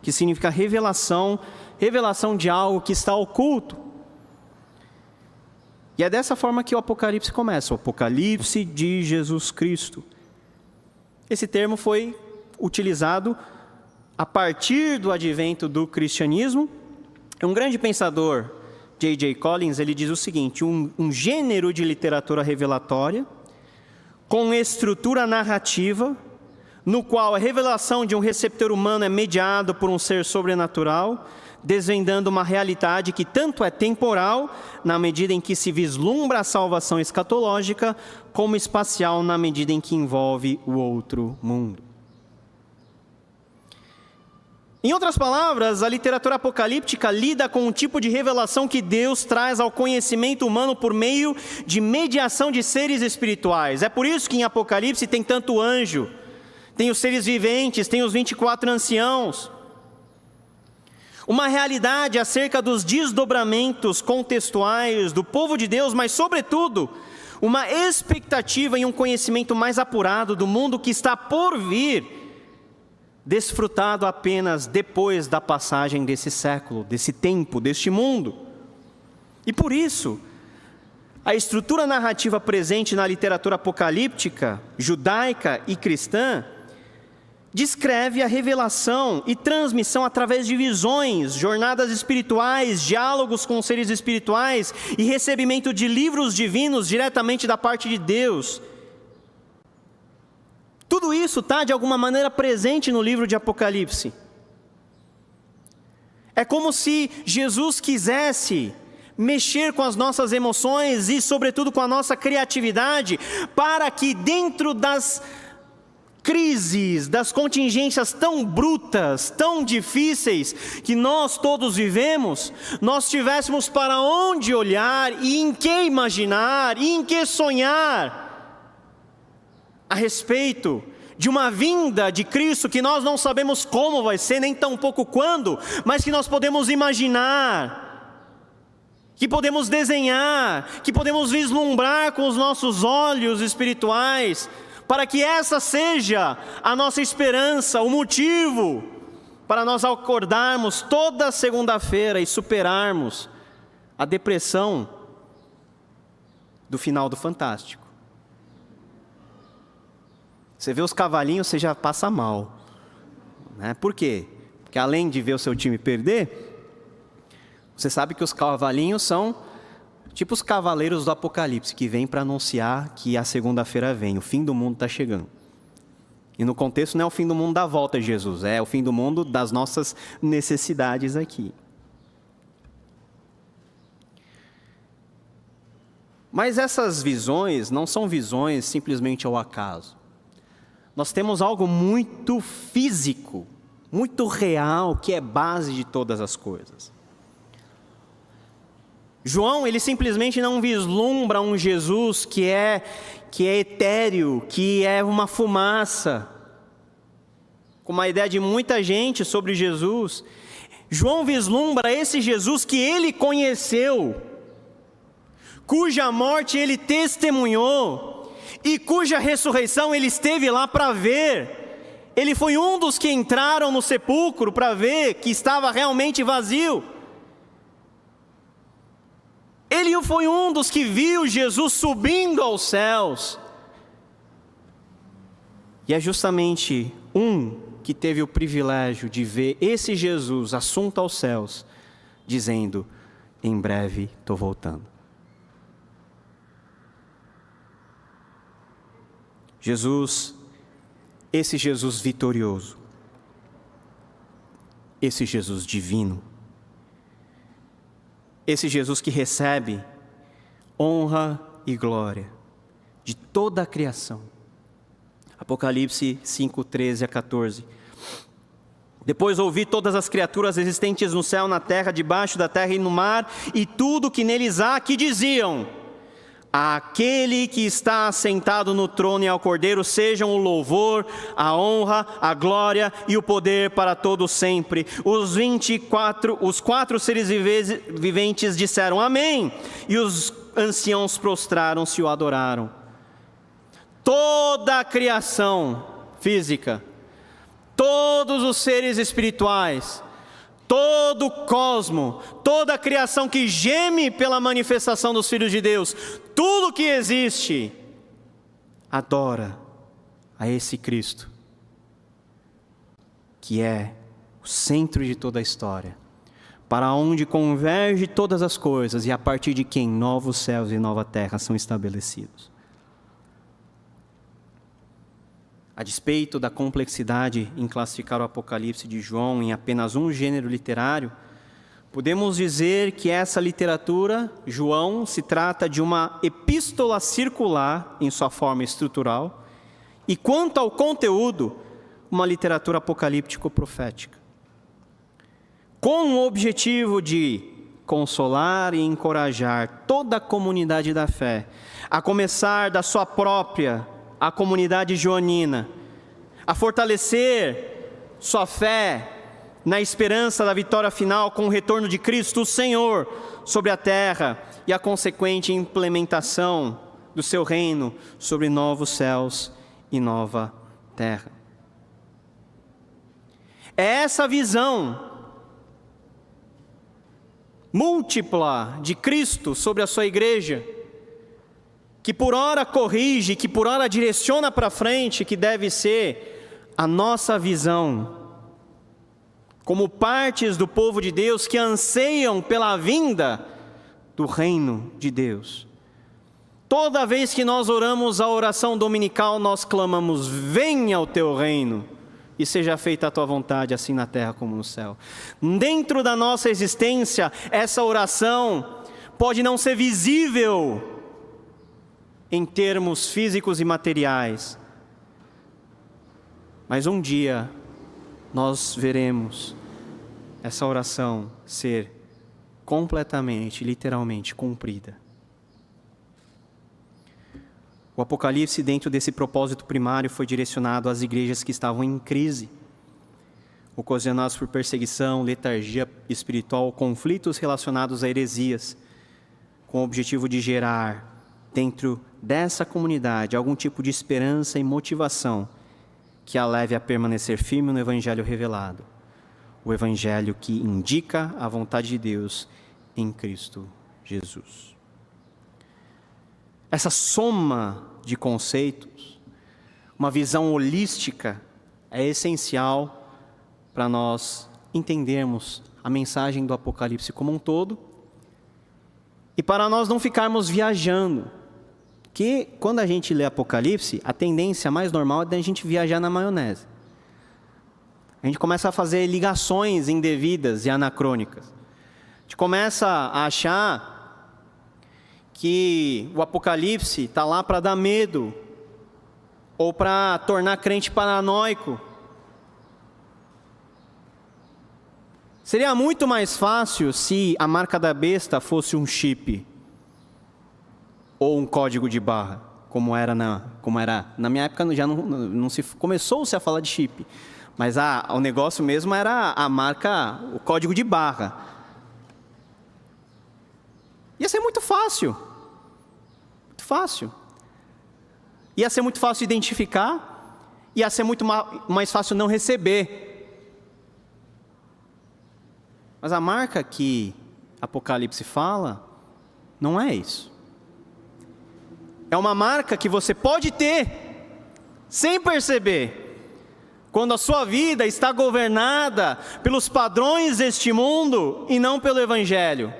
que significa revelação, revelação de algo que está oculto. E é dessa forma que o Apocalipse começa, o Apocalipse de Jesus Cristo. Esse termo foi utilizado a partir do advento do cristianismo. Um grande pensador, J.J. Collins, ele diz o seguinte: um gênero de literatura revelatória, com estrutura narrativa, no qual a revelação de um receptor humano é mediado por um ser sobrenatural, desvendando uma realidade que tanto é temporal, na medida em que se vislumbra a salvação escatológica, como espacial, na medida em que envolve o outro mundo. Em outras palavras, a literatura apocalíptica lida com um tipo de revelação que Deus traz ao conhecimento humano por meio de mediação de seres espirituais. É por isso que em Apocalipse tem tanto anjo, tem os seres viventes, tem os 24 anciãos. Uma realidade acerca dos desdobramentos contextuais do povo de Deus, mas sobretudo, uma expectativa e um conhecimento mais apurado do mundo que está por vir, desfrutado apenas depois da passagem desse século, desse tempo, deste mundo. E por isso, a estrutura narrativa presente na literatura apocalíptica, judaica e cristã, descreve a revelação e transmissão através de visões, jornadas espirituais, diálogos com seres espirituais e recebimento de livros divinos diretamente da parte de Deus. Tudo isso está de alguma maneira presente no livro de Apocalipse. É como se Jesus quisesse mexer com as nossas emoções e sobretudo com a nossa criatividade, para que dentro das crises, das contingências tão brutas, tão difíceis que nós todos vivemos, nós tivéssemos para onde olhar e em que imaginar e em que sonhar a respeito de uma vinda de Cristo que nós não sabemos como vai ser, nem tampouco quando, mas que nós podemos imaginar que podemos desenhar, que podemos vislumbrar com os nossos olhos espirituais, para que essa seja a nossa esperança, o motivo para nós acordarmos toda segunda-feira e superarmos a depressão do final do Fantástico. Você vê os cavalinhos, você já passa mal, né? Por quê? Porque além de ver o seu time perder, você sabe que os cavalinhos são tipo os cavaleiros do Apocalipse, que vêm para anunciar que a segunda-feira vem, o fim do mundo está chegando. E no contexto não é o fim do mundo da volta de Jesus, é o fim do mundo das nossas necessidades aqui. Mas essas visões não são visões simplesmente ao acaso. Nós temos algo muito físico, muito real, que é base de todas as coisas. João, ele simplesmente não vislumbra um Jesus que é etéreo, que é uma fumaça, como a ideia de muita gente sobre Jesus. João vislumbra esse Jesus que ele conheceu, cuja morte ele testemunhou e cuja ressurreição ele esteve lá para ver. Ele foi um dos que entraram no sepulcro para ver que estava realmente vazio. Ele foi um dos que viu Jesus subindo aos céus. E é justamente um que teve o privilégio de ver esse Jesus assunto aos céus, dizendo: em breve estou voltando. Jesus, esse Jesus vitorioso, esse Jesus divino, esse Jesus que recebe honra e glória de toda a criação. Apocalipse 5, 13 a 14. Depois ouvi todas as criaturas existentes no céu, na terra, debaixo da terra e no mar, e tudo que neles há, que diziam: àquele que está assentado no trono e ao Cordeiro sejam o louvor, a honra, a glória e o poder para todo sempre. Os quatro seres viventes disseram amém, e os anciãos prostraram-se e o adoraram. Toda a criação física, todos os seres espirituais, todo o cosmo, toda a criação que geme pela manifestação dos filhos de Deus, tudo que existe, adora a esse Cristo, que é o centro de toda a história, para onde converge todas as coisas e a partir de quem novos céus e nova terra são estabelecidos. A despeito da complexidade em classificar o Apocalipse de João em apenas um gênero literário, podemos dizer que essa literatura, João, se trata de uma epístola circular em sua forma estrutural, e quanto ao conteúdo, uma literatura apocalíptico-profética, com o objetivo de consolar e encorajar toda a comunidade da fé, a começar da sua própria a comunidade joanina, a fortalecer sua fé na esperança da vitória final com o retorno de Cristo, o Senhor, sobre a terra e a consequente implementação do seu reino sobre novos céus e nova terra. É essa visão múltipla de Cristo sobre a sua igreja, que por ora corrige, que por ora direciona para frente, que deve ser a nossa visão, como partes do povo de Deus que anseiam pela vinda do reino de Deus. Toda vez que nós oramos a oração dominical, nós clamamos: venha o teu reino, e seja feita a tua vontade, assim na terra como no céu. Dentro da nossa existência, essa oração pode não ser visível em termos físicos e materiais, mas um dia nós veremos essa oração ser completamente, literalmente cumprida. O Apocalipse, dentro desse propósito primário, foi direcionado às igrejas que estavam em crise, ocasionadas por perseguição, letargia espiritual, conflitos relacionados a heresias, com o objetivo de gerar dentro dessa comunidade algum tipo de esperança e motivação que a leve a permanecer firme no Evangelho revelado, o Evangelho que indica a vontade de Deus em Cristo Jesus. Essa soma de conceitos, uma visão holística, é essencial para nós entendermos a mensagem do Apocalipse como um todo e para nós não ficarmos viajando. Que quando a gente lê Apocalipse, a tendência mais normal é da gente viajar na maionese. A gente começa a fazer ligações indevidas e anacrônicas. A gente começa a achar que o Apocalipse está lá para dar medo, ou para tornar crente paranoico. Seria muito mais fácil se a marca da besta fosse um chip, ou um código de barra, como era na minha época. Já não se começou-se a falar de chip, mas o negócio mesmo era a marca, o código de barra. Ia ser muito fácil. Muito fácil. Ia ser muito fácil identificar, ia ser muito mais fácil não receber. Mas a marca que Apocalipse fala, não é isso. É uma marca que você pode ter, sem perceber, quando a sua vida está governada pelos padrões deste mundo e não pelo Evangelho.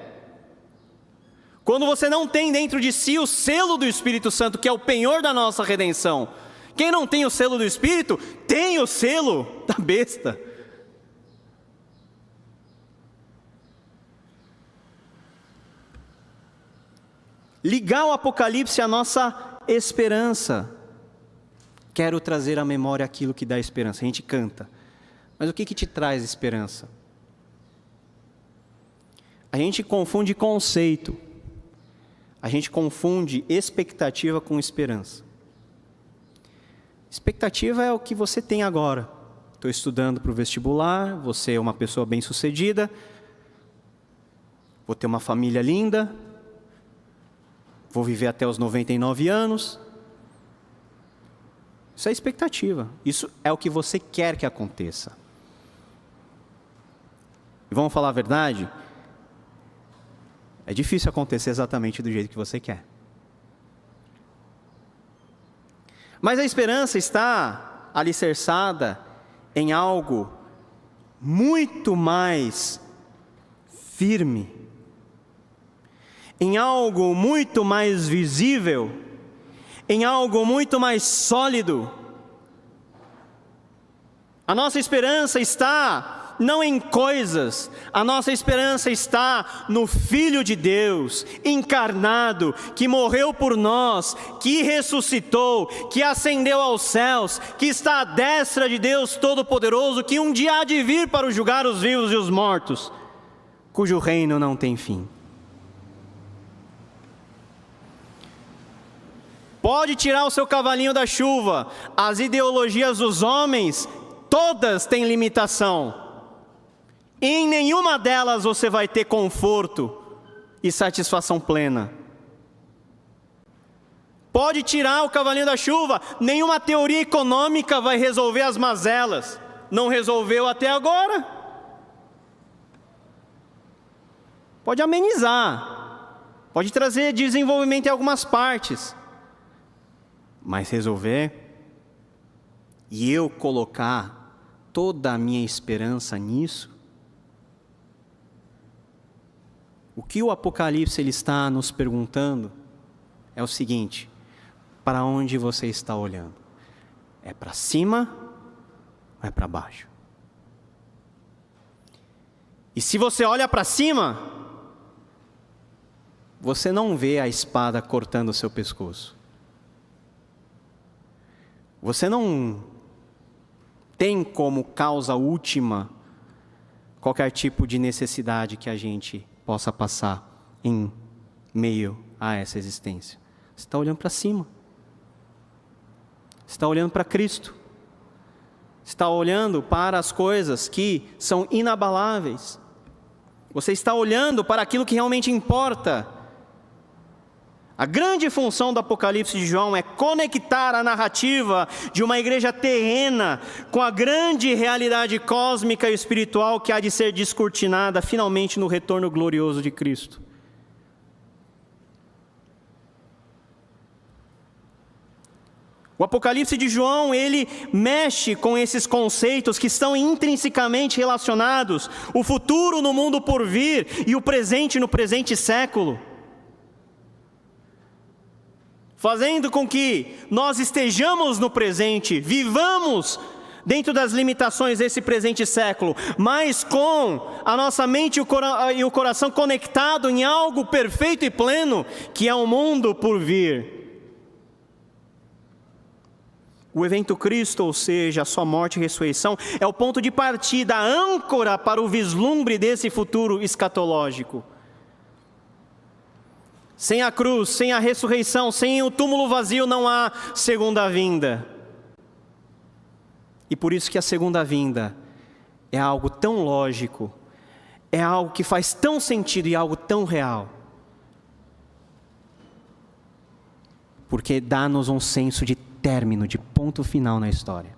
Quando você não tem dentro de si o selo do Espírito Santo, que é o penhor da nossa redenção. Quem não tem o selo do Espírito, tem o selo da besta. Ligar o Apocalipse à nossa esperança. Quero trazer à memória aquilo que dá esperança. A gente canta. Mas o que te traz esperança? A gente confunde conceito. A gente confunde expectativa com esperança. Expectativa é o que você tem agora. Estou estudando para o vestibular, você é uma pessoa bem-sucedida, vou ter uma família linda, vou viver até os 99 anos. Isso é expectativa. Isso é o que você quer que aconteça. E vamos falar a verdade? É difícil acontecer exatamente do jeito que você quer. Mas a esperança está alicerçada em algo muito mais firme, em algo muito mais visível, em algo muito mais sólido. A nossa esperança está não em coisas, a nossa esperança está no Filho de Deus, encarnado, que morreu por nós, que ressuscitou, que ascendeu aos céus, que está à destra de Deus Todo-Poderoso, que um dia há de vir para julgar os vivos e os mortos, cujo reino não tem fim. Pode tirar o seu cavalinho da chuva, as ideologias dos homens, todas têm limitação. Em nenhuma delas você vai ter conforto e satisfação plena. Pode tirar o cavalinho da chuva, nenhuma teoria econômica vai resolver as mazelas. Não resolveu até agora. Pode amenizar, pode trazer desenvolvimento em algumas partes, mas resolver, e eu colocar toda a minha esperança nisso. O que o Apocalipse ele está nos perguntando é o seguinte: para onde você está olhando? É para cima ou é para baixo? E se você olha para cima, você não vê a espada cortando o seu pescoço. Você não tem como causa última qualquer tipo de necessidade que a gente possa passar em meio a essa existência. Você está olhando para cima. Você está olhando para Cristo. Você está olhando para as coisas que são inabaláveis. Você está olhando para aquilo que realmente importa. A grande função do Apocalipse de João é conectar a narrativa de uma igreja terrena com a grande realidade cósmica e espiritual que há de ser descortinada finalmente no retorno glorioso de Cristo. O Apocalipse de João, ele mexe com esses conceitos que estão intrinsecamente relacionados, o futuro no mundo por vir e o presente no presente século, fazendo com que nós estejamos no presente, vivamos dentro das limitações desse presente século, mas com a nossa mente e o coração conectado em algo perfeito e pleno, que é o mundo por vir. O evento Cristo, ou seja, a sua morte e ressurreição, é o ponto de partida, a âncora para o vislumbre desse futuro escatológico. Sem a cruz, sem a ressurreição, sem o túmulo vazio, não há segunda vinda. E por isso que a segunda vinda é algo tão lógico, é algo que faz tão sentido e algo tão real. Porque dá-nos um senso de término, de ponto final na história.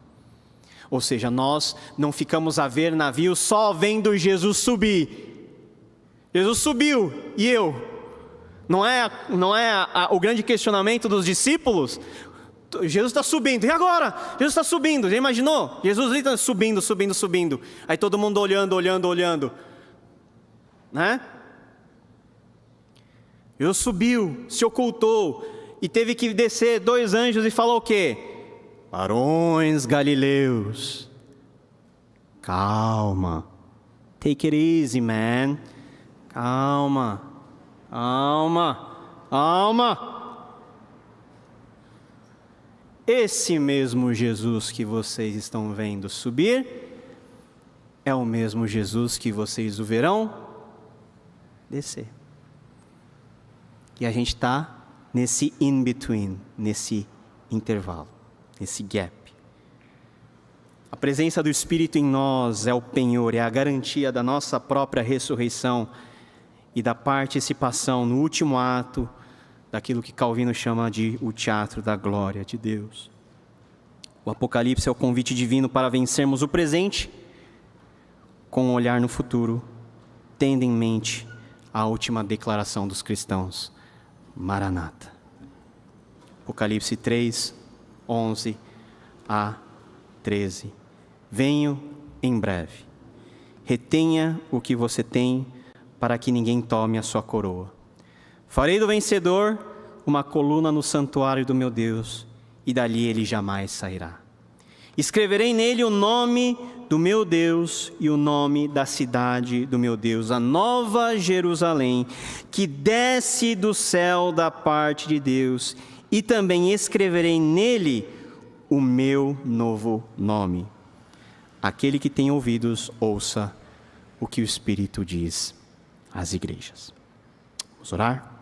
Ou seja, nós não ficamos a ver navios só vendo Jesus subir. Jesus subiu, e eu? Não é o grande questionamento dos discípulos? Jesus está subindo, e agora? Jesus está subindo, já imaginou? Jesus está subindo. Aí todo mundo olhando. Né? Jesus subiu, se ocultou, e teve que descer 2 anjos e falou o quê? Varões galileus, calma, take it easy, man, calma. Esse mesmo Jesus que vocês estão vendo subir, é o mesmo Jesus que vocês o verão descer. E a gente está nesse in-between, nesse intervalo, nesse gap. A presença do Espírito em nós é o penhor, é a garantia da nossa própria ressurreição e da participação no último ato daquilo que Calvino chama de o teatro da glória de Deus. O Apocalipse é o convite divino para vencermos o presente com um olhar no futuro, tendo em mente a última declaração dos cristãos, Maranata. Apocalipse 3, 11 a 13. Venho em breve. Retenha o que você tem, para que ninguém tome a sua coroa. Farei do vencedor uma coluna no santuário do meu Deus, e dali ele jamais sairá. Escreverei nele o nome do meu Deus e o nome da cidade do meu Deus, a nova Jerusalém, que desce do céu da parte de Deus, e também escreverei nele o meu novo nome. Aquele que tem ouvidos, ouça o que o Espírito diz às igrejas. Vamos orar?